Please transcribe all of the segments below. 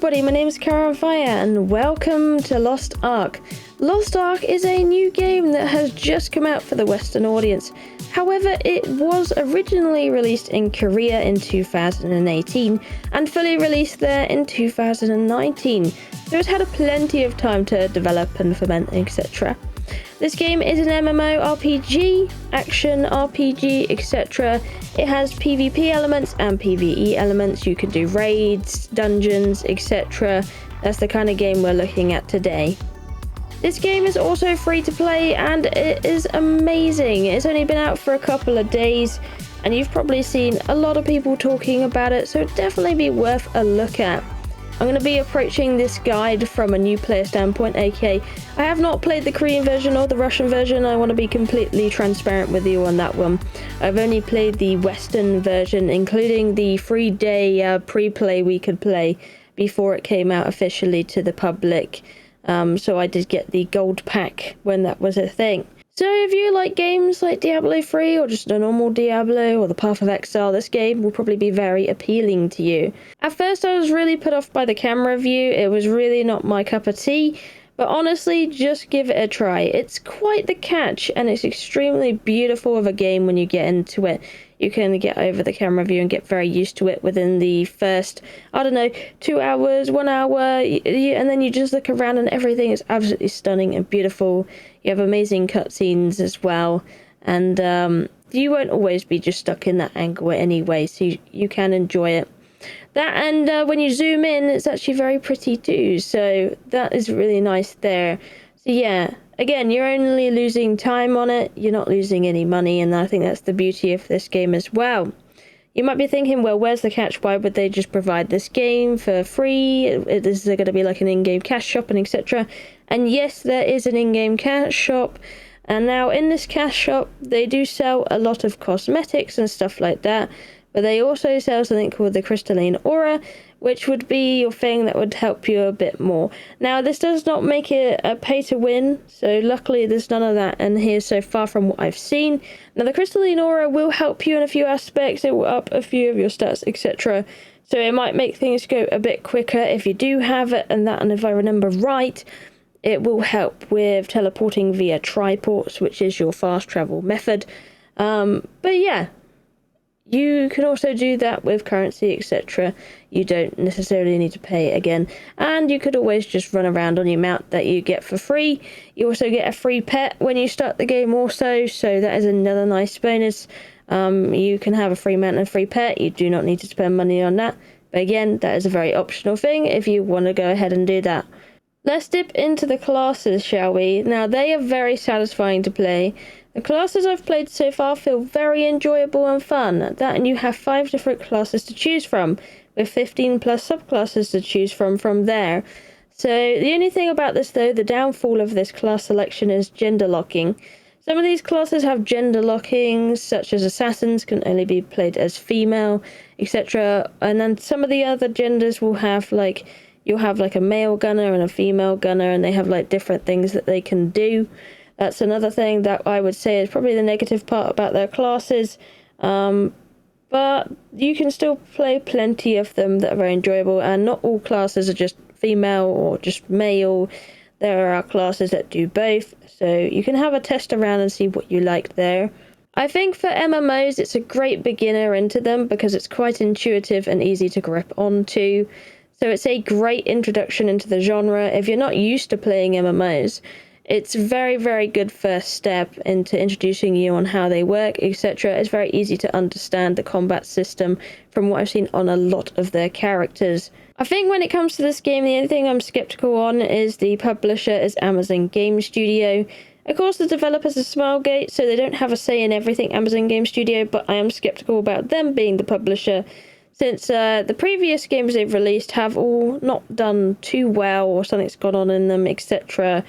everybody, my name is Kiahonfire and welcome to Lost Ark. Lost Ark is a new game that has just come out for the Western audience. However, it was originally released in Korea in 2018 and fully released there in 2019. So it's had plenty of time to develop and ferment, etc. This game is an MMORPG, action RPG, etc. It has PvP elements and PvE elements. You can do raids, dungeons, etc. That's the kind of game we're looking at today. This game is also free to play and it is amazing. It's only been out for a couple of days and you've probably seen a lot of people talking about it, so it'd definitely be worth a look at. I'm going to be approaching this guide from a new player standpoint, aka I have not played the Korean version or the Russian version. I want to be completely transparent with you on that one. I've only played the Western version, including the 3-day pre-play we could play before it came out officially to the public. So I did get the gold pack when that was a thing. So if you like games like Diablo 3 or just a normal Diablo or the Path of Exile, this game will probably be very appealing to you. At first I was really put off by the camera view. It was really not my cup of tea, but honestly just give it a try. It's quite the catch and it's extremely beautiful of a game when you get into it. You can get over the camera view and get very used to it within the first, 2 hours, 1 hour, and then you just look around and everything is absolutely stunning and beautiful. You have amazing cutscenes as well, and you won't always be just stuck in that angle anyway, so you can enjoy it. That and when you zoom in, it's actually very pretty too, so that is really nice there. So yeah. Again, you're only losing time on it, you're not losing any money, and I think that's the beauty of this game as well. You might be thinking, well, where's the catch? Why would they just provide this game for free? Is there going to be like an in-game cash shop and etc.? And yes, there is an in-game cash shop, and now in this cash shop, they do sell a lot of cosmetics and stuff like that, but they also sell something called the crystalline aura, which would be your thing that would help you a bit more. Now, this does not make it a pay-to-win, so luckily there's none of that in here so far from what I've seen. Now, the crystalline aura will help you in a few aspects. It will up a few of your stats, etc. So it might make things go a bit quicker if you do have it, and if I remember right, it will help with teleporting via triports, which is your fast travel method. But yeah. You can also do that with currency, etc. You don't necessarily need to pay again. And you could always just run around on your mount that you get for free. You also get a free pet when you start the game also, so that is another nice bonus. You can have a free mount and a free pet. You do not need to spend money on that. But again, that is a very optional thing if you want to go ahead and do that. Let's dip into the classes, shall we? Now, they are very satisfying to play. The classes I've played so far feel very enjoyable and fun. That and you have 5 different classes to choose from, with 15 plus subclasses to choose from there. So the only thing about this though, the downfall of this class selection is gender locking. Some of these classes have gender locking, such as assassins can only be played as female, etc. And then some of the other genders will have you'll have like a male gunner and a female gunner, and they have like different things that they can do. That's another thing that I would say is probably the negative part about their classes. But you can still play plenty of them that are very enjoyable, and not all classes are just female or just male. There are classes that do both, so you can have a test around and see what you like there. I think for MMOs, it's a great beginner into them because it's quite intuitive and easy to grip onto. So it's a great introduction into the genre. If you're not used to playing MMOs, it's a very, very good first step into introducing you on how they work, etc. It's very easy to understand the combat system from what I've seen on a lot of their characters. I think when it comes to this game, the only thing I'm skeptical on is the publisher is Amazon Game Studio. Of course, the developers are Smilegate, so they don't have a say in everything Amazon Game Studio, but I am skeptical about them being the publisher, since the previous games they've released have all not done too well, or something's gone on in them, etc.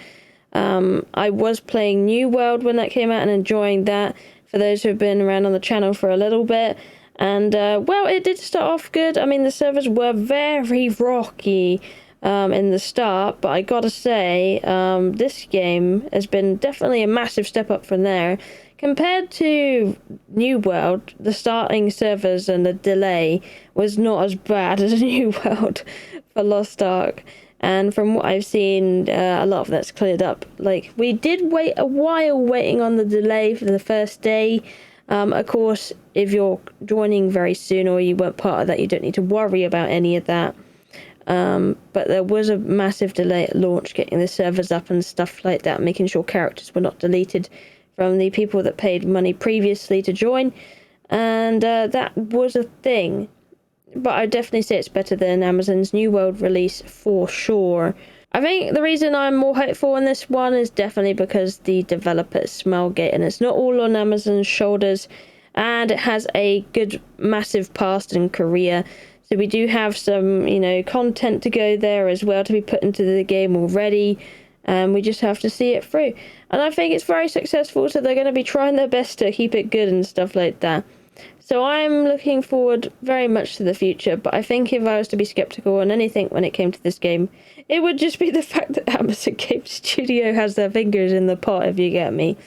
I was playing New World when that came out and enjoying that, for those who have been around on the channel for a little bit. And, well, it did start off good. I mean, the servers were very rocky in the start, but I gotta say, this game has been definitely a massive step up from there. compared to New World, the starting servers and the delay was not as bad as New World for Lost Ark. And from what I've seen, a lot of that's cleared up. Like, we did wait a while waiting on the delay for the first day. Of course, if you're joining very soon or you weren't part of that, you don't need to worry about any of that. But there was a massive delay at launch, getting the servers up and stuff like that, making sure characters were not deleted from the people that paid money previously to join. And that was a thing. But I'd definitely say it's better than Amazon's New World release for sure. I think the reason I'm more hopeful on this one is definitely because the developer is Smilegate, and it's not all on Amazon's shoulders, and it has a good massive past in Korea. So we do have some, content to go there as well to be put into the game already. And we just have to see it through. And I think it's very successful, so they're going to be trying their best to keep it good and stuff like that. So I'm looking forward very much to the future, but I think if I was to be skeptical on anything when it came to this game, it would just be the fact that Amazon Game Studio has their fingers in the pot, if you get me.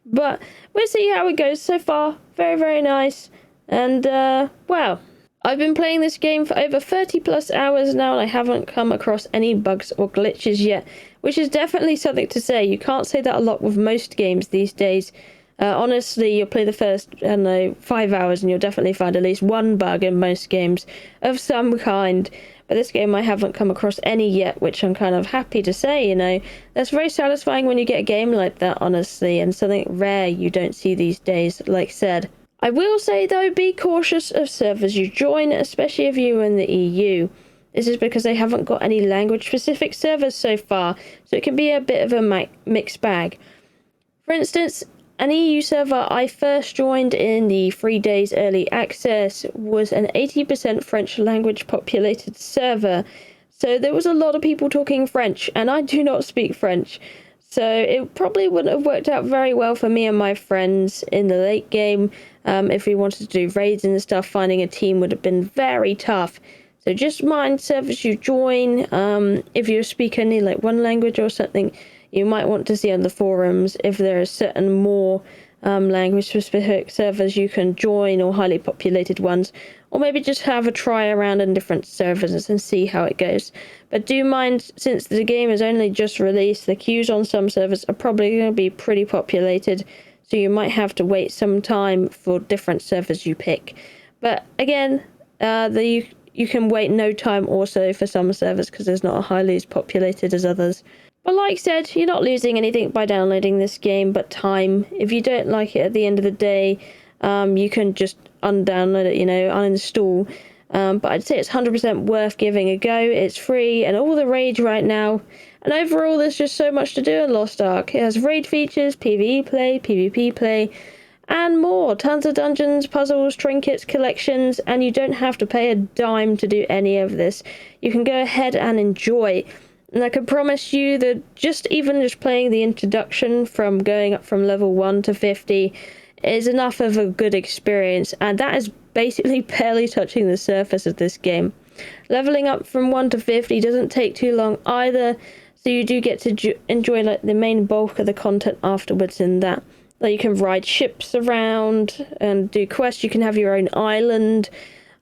But we'll see how it goes. So far, very, very nice. And, wow. I've been playing this game for over 30 plus hours now, and I haven't come across any bugs or glitches yet, which is definitely something to say. You can't say that a lot with most games these days. Honestly, you'll play the first, 5 hours and you'll definitely find at least one bug in most games of some kind. But this game I haven't come across any yet, which I'm kind of happy to say, That's very satisfying when you get a game like that, honestly, and something rare you don't see these days, like said. I will say, though, be cautious of servers you join, especially if you're in the EU. This is because they haven't got any language-specific servers so far, so it can be a bit of a mixed bag. For instance, an EU server I first joined in the 3 days early access was an 80% French language populated server. So there was a lot of people talking French, and I do not speak French. So it probably wouldn't have worked out very well for me and my friends in the late game. If we wanted to do raids and stuff, finding a team would have been very tough. So just mind servers you join. If you speak only like one language or something, you might want to see on the forums if there are certain more language-specific servers you can join, or highly populated ones, or maybe just have a try around in different servers and see how it goes. But do mind, since the game is only just released, the queues on some servers are probably going to be pretty populated, so you might have to wait some time for different servers you pick. But again, you can wait no time also for some servers because there's not highly as populated as others. But like said, you're not losing anything by downloading this game, but time. If you don't like it at the end of the day, you can just undownload it, uninstall. But I'd say it's 100% worth giving a go. It's free and all the rage right now. And overall, there's just so much to do in Lost Ark. It has raid features, PvE play, PvP play, and more. Tons of dungeons, puzzles, trinkets, collections, and you don't have to pay a dime to do any of this. You can go ahead and enjoy. And I can promise you that just playing the introduction from going up from level 1 to 50 is enough of a good experience, and that is basically barely touching the surface of this game. Leveling up from 1 to 50 doesn't take too long either, so you do get to enjoy like the main bulk of the content afterwards in that. Like, you can ride ships around and do quests, you can have your own island.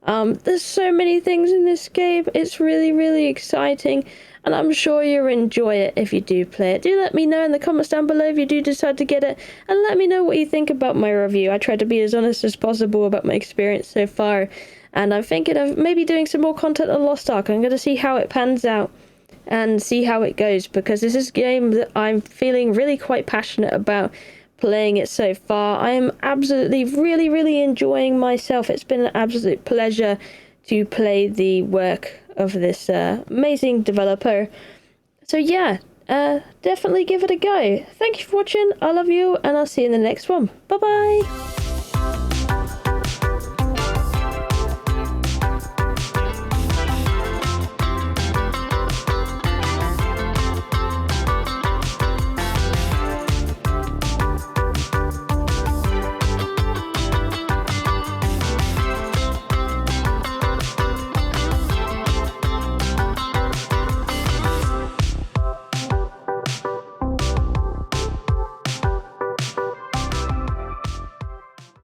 There's so many things in this game. It's really, really exciting, and I'm sure you'll enjoy it if you do play it. Do let me know in the comments down below if you do decide to get it, and let me know what you think about my review. I try to be as honest as possible about my experience so far, and I'm thinking of maybe doing some more content on Lost Ark. I'm going to see how it pans out and see how it goes, because this is a game that I'm feeling really quite passionate about playing it so far. I am absolutely really, really enjoying myself. It's been an absolute pleasure to play the work of this amazing developer. So yeah, definitely give it a go. Thank you for watching. I love you, and I'll see you in the next one. Bye bye.